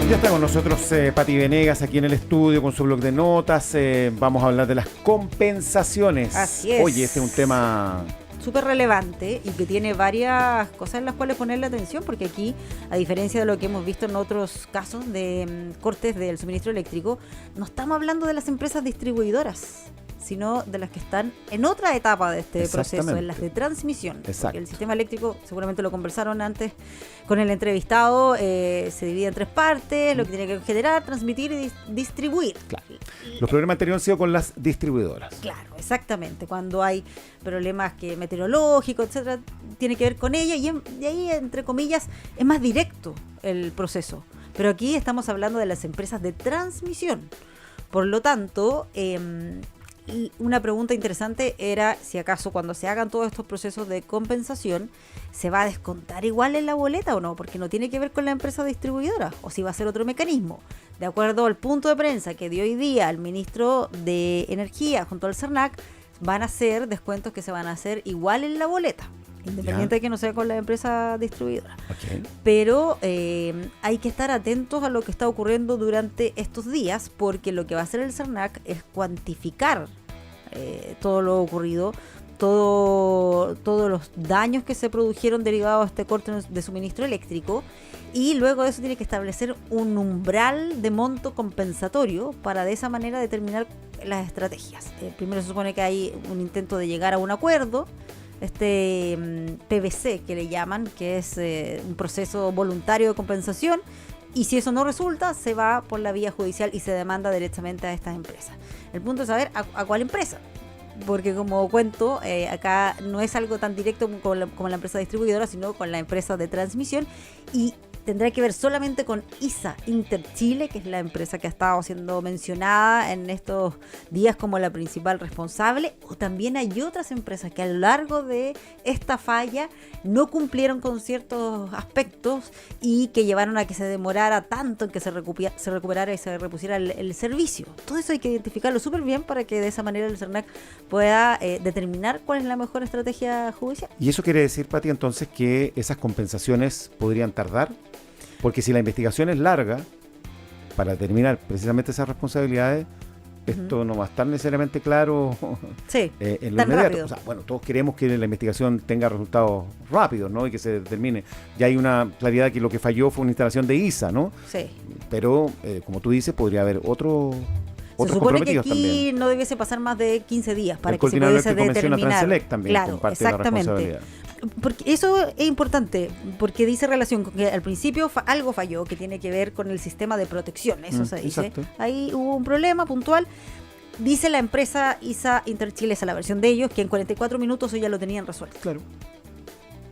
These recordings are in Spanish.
Ya está con nosotros Pati Venegas aquí en el estudio con su blog de notas. Vamos a hablar de las compensaciones. Así es. Oye, este es un tema súper relevante y que tiene varias cosas en las cuales ponerle atención, porque aquí, a diferencia de lo que hemos visto en otros casos de cortes del suministro eléctrico, no estamos hablando de las empresas distribuidoras, sino de las que están en otra etapa de este proceso, en las de transmisión. Porque el sistema eléctrico, seguramente lo conversaron antes con el entrevistado, se divide en tres partes, lo que tiene que generar, transmitir y distribuir. Claro. Los problemas anteriores han sido con las distribuidoras. Claro, exactamente. Cuando hay problemas meteorológicos, etcétera, tiene que ver con ella y ahí, entre comillas, es más directo el proceso. Pero aquí estamos hablando de las empresas de transmisión. Por lo tanto, una pregunta interesante era si acaso cuando se hagan todos estos procesos de compensación se va a descontar igual en la boleta o no, porque no tiene que ver con la empresa distribuidora, o si va a ser otro mecanismo. De acuerdo al punto de prensa que dio hoy día el ministro de Energía junto al CERNAC, van a ser descuentos que se van a hacer igual en la boleta, independiente de que no sea con la empresa distribuidora. Okay. Pero hay que estar atentos a lo que está ocurriendo durante estos días, porque lo que va a hacer el CERNAC es cuantificar todo lo ocurrido, todos los daños que se produjeron derivados de este corte de suministro eléctrico, y luego de eso tiene que establecer un umbral de monto compensatorio para de esa manera determinar las estrategias. Primero se supone que hay un intento de llegar a un acuerdo, PVC que le llaman, que es un proceso voluntario de compensación, y si eso no resulta, se va por la vía judicial y se demanda directamente a estas empresas. El punto es saber a cuál empresa, porque como cuento, acá no es algo tan directo como la empresa distribuidora, sino con la empresa de transmisión, y tendrá que ver solamente con ISA Interchile, que es la empresa que ha estado siendo mencionada en estos días como la principal responsable, o también hay otras empresas que a lo largo de esta falla no cumplieron con ciertos aspectos y que llevaron a que se demorara tanto en que se recuperara y se repusiera el servicio. Todo eso hay que identificarlo súper bien para que de esa manera el CERNAC pueda determinar cuál es la mejor estrategia judicial. ¿Y eso quiere decir, Pati, entonces que esas compensaciones podrían tardar? Porque si la investigación es larga, para determinar precisamente esas responsabilidades, esto no va a estar necesariamente claro en lo inmediato. O sea, bueno, todos queremos que la investigación tenga resultados rápidos, ¿no? Y que se determine. Ya hay una claridad que lo que falló fue una instalación de ISA, ¿no? Sí. Pero, como tú dices, podría haber otros supone que aquí también. No debiese pasar más de 15 días para el que se pudiese determinar. Transelec también, claro, con parte exactamente. De la responsabilidad. Porque eso es importante, porque dice relación con que al principio algo falló que tiene que ver con el sistema de protección, eso se dice. Exacto. Ahí hubo un problema puntual. Dice la empresa ISA Interchile, esa es la versión de ellos, que en 44 minutos ya lo tenían resuelto. Claro.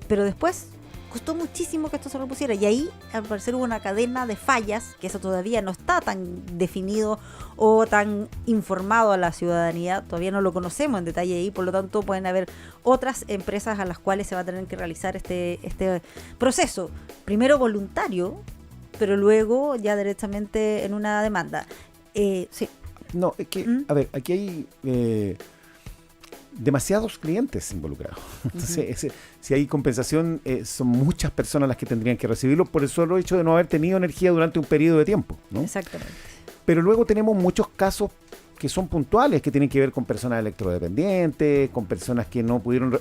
Pero después costó muchísimo que esto se repusiera, y ahí al parecer hubo una cadena de fallas, que eso todavía no está tan definido o tan informado a la ciudadanía, todavía no lo conocemos en detalle ahí, por lo tanto pueden haber otras empresas a las cuales se va a tener que realizar este proceso, primero voluntario, pero luego ya directamente en una demanda. Sí. No, es que, a ver, aquí hay demasiados clientes involucrados. Entonces, si hay compensación, son muchas personas las que tendrían que recibirlo por el solo hecho de no haber tenido energía durante un periodo de tiempo, ¿no? Exactamente. Pero luego tenemos muchos casos que son puntuales, que tienen que ver con personas electrodependientes, con personas que no pudieron...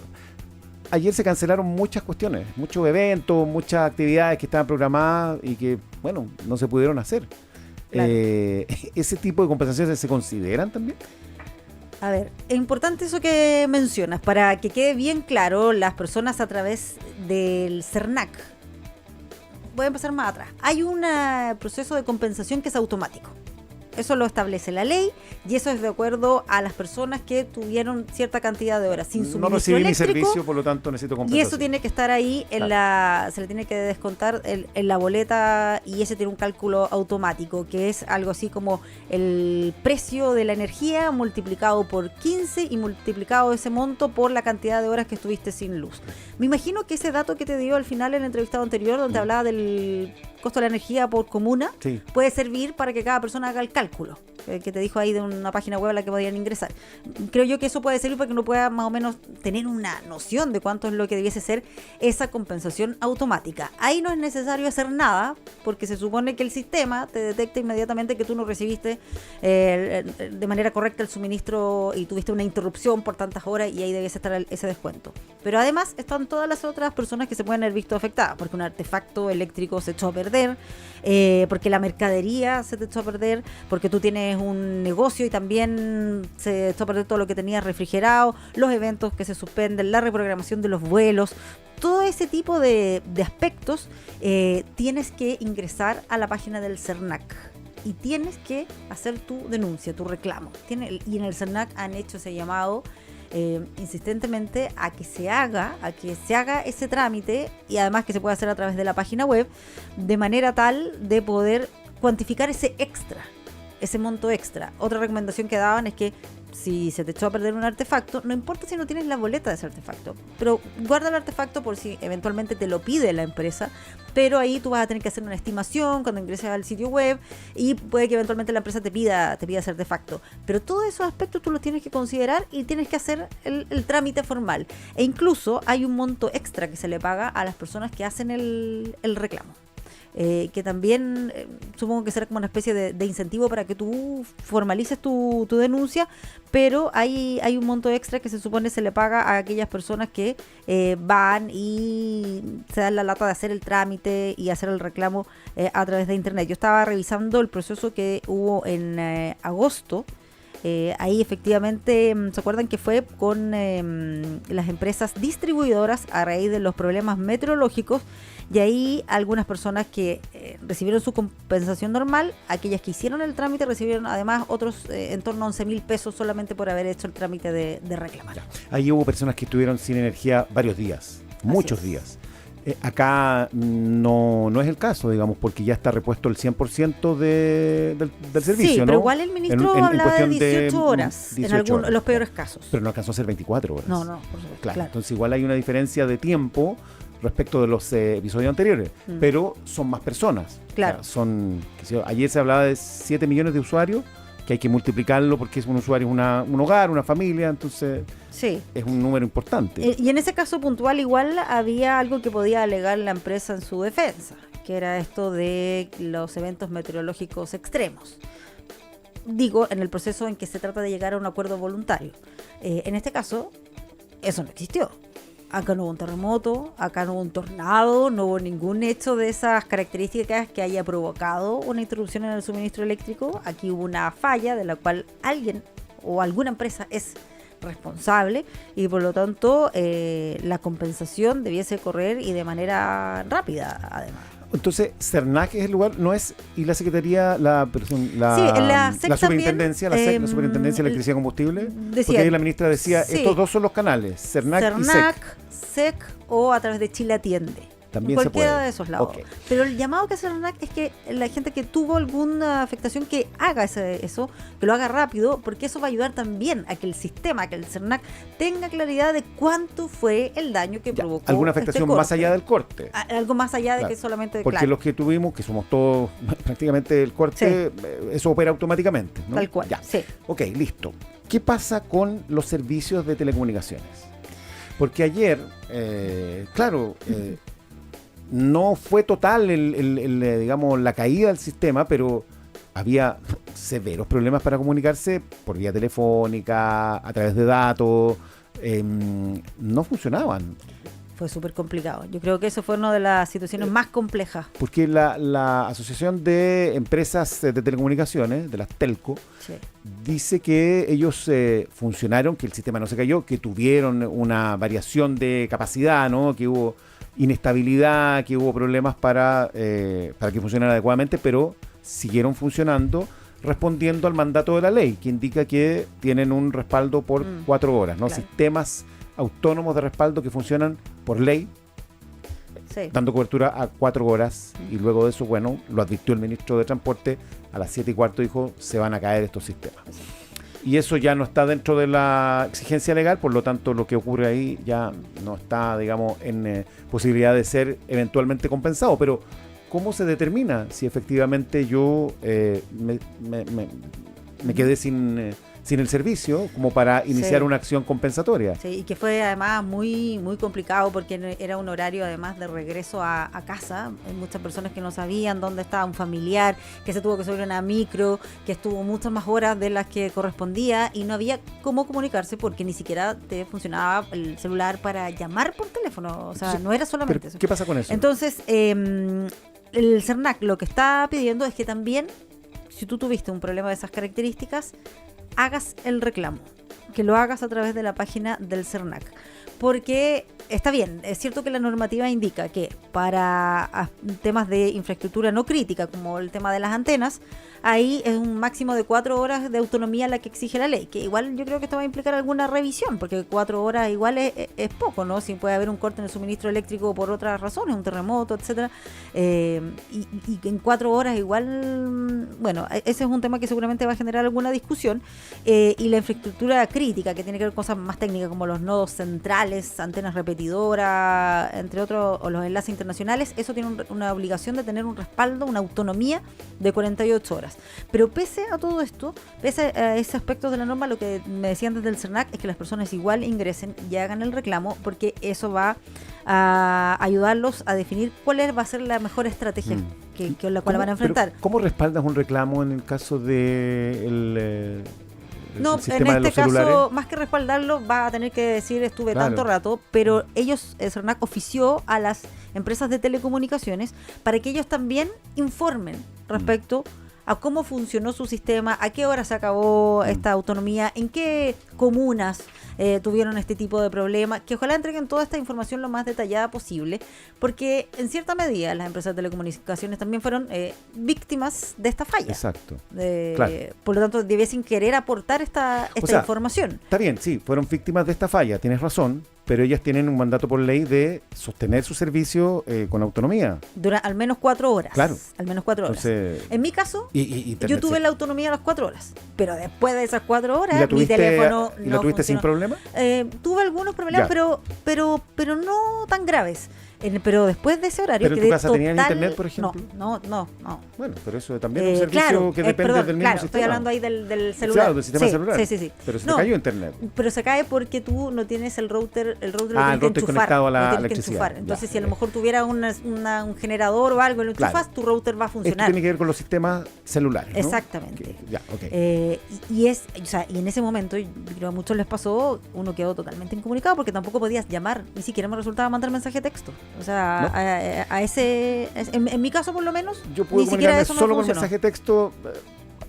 Ayer se cancelaron muchas cuestiones, muchos eventos, muchas actividades que estaban programadas y que, bueno, no se pudieron hacer. Claro. ¿Ese tipo de compensaciones se consideran también? A ver, es importante eso que mencionas, para que quede bien claro, las personas a través del CERNAC, voy a empezar más atrás, hay un proceso de compensación que es automático. Eso lo establece la ley y eso es de acuerdo a las personas que tuvieron cierta cantidad de horas sin suministro eléctrico. No recibí mi servicio, por lo tanto necesito compensación. Y eso tiene que estar ahí, se le tiene que descontar en la boleta, y ese tiene un cálculo automático, que es algo así como el precio de la energía multiplicado por 15 y multiplicado ese monto por la cantidad de horas que estuviste sin luz. Me imagino que ese dato que te dio al final en el entrevistado anterior, donde hablaba del costo de la energía por comuna, puede servir para que cada persona haga el cálculo. que te dijo ahí de una página web a la que podían ingresar. Creo yo que eso puede servir para que uno pueda más o menos tener una noción de cuánto es lo que debiese ser esa compensación automática. Ahí no es necesario hacer nada, porque se supone que el sistema te detecta inmediatamente que tú no recibiste de manera correcta el suministro y tuviste una interrupción por tantas horas, y ahí debiese estar ese descuento. Pero además están todas las otras personas que se pueden haber visto afectadas, porque un artefacto eléctrico se echó a perder, porque la mercadería se te echó a perder, porque tú tienes un negocio y también se echó a perder todo lo que tenías refrigerado, los eventos que se suspenden, la reprogramación de los vuelos. Todo ese tipo de aspectos tienes que ingresar a la página del CERNAC y tienes que hacer tu denuncia, tu reclamo. Y en el CERNAC han hecho ese llamado insistentemente a que se haga ese trámite, y además que se puede hacer a través de la página web, de manera tal de poder cuantificar ese extra, ese monto extra. Otra recomendación que daban es que si se te echó a perder un artefacto, no importa si no tienes la boleta de ese artefacto, pero guarda el artefacto por si eventualmente te lo pide la empresa, pero ahí tú vas a tener que hacer una estimación cuando ingreses al sitio web, y puede que eventualmente la empresa te pida ese artefacto. Pero todos esos aspectos tú los tienes que considerar y tienes que hacer el trámite formal. E incluso hay un monto extra que se le paga a las personas que hacen el reclamo. Que también supongo que será como una especie de incentivo para que tú formalices tu denuncia, pero hay un monto extra que se supone se le paga a aquellas personas que van y se dan la lata de hacer el trámite y hacer el reclamo a través de internet. Yo estaba revisando el proceso que hubo en agosto. Ahí efectivamente, ¿se acuerdan que fue con las empresas distribuidoras a raíz de los problemas meteorológicos? Y ahí algunas personas que recibieron su compensación normal, aquellas que hicieron el trámite recibieron además otros en torno a 11.000 pesos solamente por haber hecho el trámite de reclamar. Ahí hubo personas que estuvieron sin energía varios días, muchos días. Acá no es el caso, digamos, porque ya está repuesto el 100% del servicio, sí, ¿no? Pero igual el ministro hablaba de 18 horas 18 en los peores casos. Pero no alcanzó a ser 24 horas. No, por supuesto. Claro. Entonces igual hay una diferencia de tiempo respecto de los episodios anteriores, pero son más personas. Claro. O sea, ayer se hablaba de 7 millones de usuarios, que hay que multiplicarlo porque es un usuario, un hogar, una familia, entonces sí, es un número importante. Y en ese caso puntual igual había algo que podía alegar la empresa en su defensa, que era esto de los eventos meteorológicos extremos. Digo, en el proceso en que se trata de llegar a un acuerdo voluntario. En este caso, eso no existió. Acá no hubo un terremoto, acá no hubo un tornado, no hubo ningún hecho de esas características que haya provocado una interrupción en el suministro eléctrico. Aquí hubo una falla de la cual alguien o alguna empresa es responsable, y por lo tanto la compensación debiese correr y de manera rápida además. Entonces, CERNAC es el lugar, no es, y la Secretaría, la Superintendencia, la Superintendencia de Electricidad y Combustible, decía, porque ahí la ministra decía, sí, estos dos son los canales, CERNAC y SEC, o a través de Chile Atiende. También cualquiera se puede. De esos lados. Okay. Pero el llamado que hace el CERNAC es que la gente que tuvo alguna afectación que haga eso, que lo haga rápido, porque eso va a ayudar también a que el sistema, que el CERNAC tenga claridad de cuánto fue el daño que provocó. Alguna afectación más allá del corte. Algo más allá de que solamente... Porque los que tuvimos, que somos todos prácticamente el corte, sí, eso opera automáticamente, ¿no? Tal cual, ya. Sí. Ok, listo. ¿Qué pasa con los servicios de telecomunicaciones? Porque ayer, no fue total digamos, la caída del sistema, pero había severos problemas para comunicarse por vía telefónica, a través de datos, no funcionaban. Fue súper complicado. Yo creo que eso fue una de las situaciones más complejas. Porque la Asociación de Empresas de Telecomunicaciones, de las Telco, sí, dice que ellos funcionaron, que el sistema no se cayó, que tuvieron una variación de capacidad, ¿no? Que hubo inestabilidad, que hubo problemas para que funcionara adecuadamente, pero siguieron funcionando respondiendo al mandato de la ley, que indica que tienen un respaldo por 4 horas, ¿no? Claro. Sistemas autónomos de respaldo que funcionan por ley, sí, dando cobertura a 4 horas, y luego de eso, bueno, lo advirtió el ministro de Transporte, a las 7:15 dijo, se van a caer estos sistemas. Y eso ya no está dentro de la exigencia legal, por lo tanto lo que ocurre ahí ya no está, digamos, en posibilidad de ser eventualmente compensado. Pero ¿cómo se determina si efectivamente yo me quedé sin el servicio como para iniciar una acción compensatoria. Sí, y que fue además muy muy complicado porque era un horario además de regreso a casa. Hay muchas personas que no sabían dónde estaba un familiar, que se tuvo que subir una micro, que estuvo muchas más horas de las que correspondía y no había cómo comunicarse porque ni siquiera te funcionaba el celular para llamar por teléfono. O sea, no era solamente eso. ¿Qué pasa con eso? Entonces, el CERNAC lo que está pidiendo es que también, si tú tuviste un problema de esas características, hagas el reclamo, que lo hagas a través de la página del CERNAC. Porque está bien, es cierto que la normativa indica que para temas de infraestructura no crítica, como el tema de las antenas, ahí es un máximo de 4 horas de autonomía la que exige la ley, que igual yo creo que esto va a implicar alguna revisión, porque 4 horas igual es poco, ¿no? Si puede haber un corte en el suministro eléctrico por otras razones, un terremoto, etcétera, y en 4 horas igual, bueno, ese es un tema que seguramente va a generar alguna discusión, y la infraestructura crítica, que tiene que ver con cosas más técnicas como los nodos centrales, antenas repetidoras, entre otros, o los enlaces internacionales, eso tiene una obligación de tener un respaldo, una autonomía de 48 horas. Pero pese a todo esto, pese a ese aspecto de la norma, lo que me decían desde el CERNAC es que las personas igual ingresen y hagan el reclamo, porque eso va a ayudarlos a definir va a ser la mejor estrategia que la cual van a enfrentar. ¿Cómo respaldas un reclamo en el caso de el sistema en de este los celulares? caso, más que respaldarlo, va a tener que decir estuve tanto rato, pero ellos, el CERNAC ofició a las empresas de telecomunicaciones para que ellos también informen respecto a cómo funcionó su sistema, a qué hora se acabó esta autonomía, en qué comunas tuvieron este tipo de problemas, que ojalá entreguen toda esta información lo más detallada posible, porque en cierta medida las empresas de telecomunicaciones también fueron víctimas de esta falla. Exacto. Claro. Por lo tanto, debiesen querer aportar esta información. Está bien, sí, fueron víctimas de esta falla, tienes razón, pero ellas tienen un mandato por ley de sostener su servicio con autonomía. Durante al menos 4 horas. Claro. Al menos 4 horas. Entonces, en mi caso, yo tuve la autonomía a las 4 horas, pero después de esas 4 horas, mi teléfono ¿Y la tuviste sin problema? Tuve algunos problemas, pero no tan graves. Pero después de ese horario... ¿Pero en tu casa tenían internet, por ejemplo? No. Bueno, pero eso también es un servicio que depende del mismo sistema. Estoy hablando ahí del celular. Claro, del sistema celular. Sí. Pero se te cayó internet. Pero se cae porque tú no tienes el router lo tienes que enchufar. Conectado a la electricidad. Entonces, si a lo mejor tuviera un generador o algo, lo enchufas, tu router va a funcionar. Esto tiene que ver con los sistemas celulares, ¿no? Exactamente. Okay. Y en ese momento, yo creo que a muchos les pasó, uno quedó totalmente incomunicado porque tampoco podías llamar, ni siquiera me resultaba mandar mensaje de texto. O sea, ¿no? En mi caso por lo menos, yo pude ni siquiera comunicarme eso solo me con funcionó. mensaje de texto,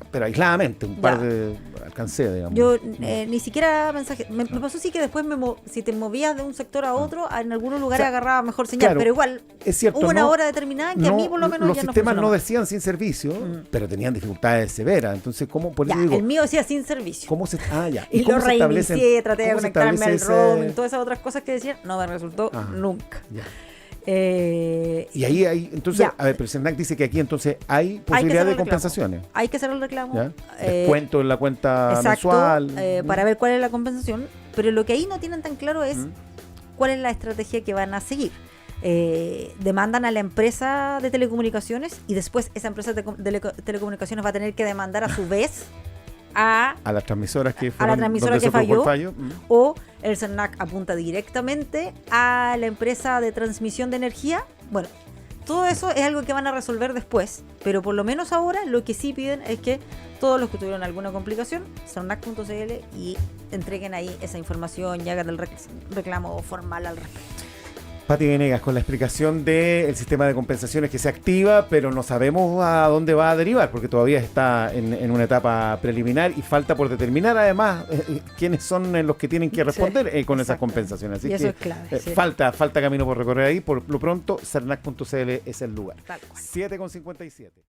pero aisladamente, un par de alcancé, digamos. Yo ni siquiera mensaje, me pasó sí que después si te movías de un sector a otro, en algunos lugares agarraba mejor señal, claro, pero igual es cierto, hubo una hora determinada que a mí por lo menos los ya no sistemas funcionó. no decían sin servicio, pero tenían dificultades severas, entonces ¿cómo? Por eso digo, el mío decía sin servicio. ¿Cómo se y cómo lo reinicié, traté de conectarme al roaming, ese... todas esas otras cosas que decían, no me resultó nunca. Ya. Y ahí hay, entonces, a ver, pero CERNAC dice que aquí entonces hay posibilidad de compensaciones. Hay que hacer el reclamo. Descuento en la cuenta mensual. Para ver cuál es la compensación, pero lo que ahí no tienen tan claro es cuál es la estrategia que van a seguir. Demandan a la empresa de telecomunicaciones y después esa empresa de telecomunicaciones va a tener que demandar a su vez a las transmisoras que fueron, a la transmisora que falló. O el CERNAC apunta directamente a la empresa de transmisión de energía. Bueno, todo eso es algo que van a resolver después, pero por lo menos ahora lo que sí piden es que todos los que tuvieron alguna complicación, cernac.cl, y entreguen ahí esa información y hagan el reclamo formal al respecto. Pati Venegas, con la explicación del sistema de compensaciones que se activa, pero no sabemos a dónde va a derivar, porque todavía está en una etapa preliminar y falta por determinar además quiénes son los que tienen que responder con esas compensaciones. Así y eso que es clave. Falta camino por recorrer ahí. Por lo pronto, cernac.cl es el lugar. 7:57.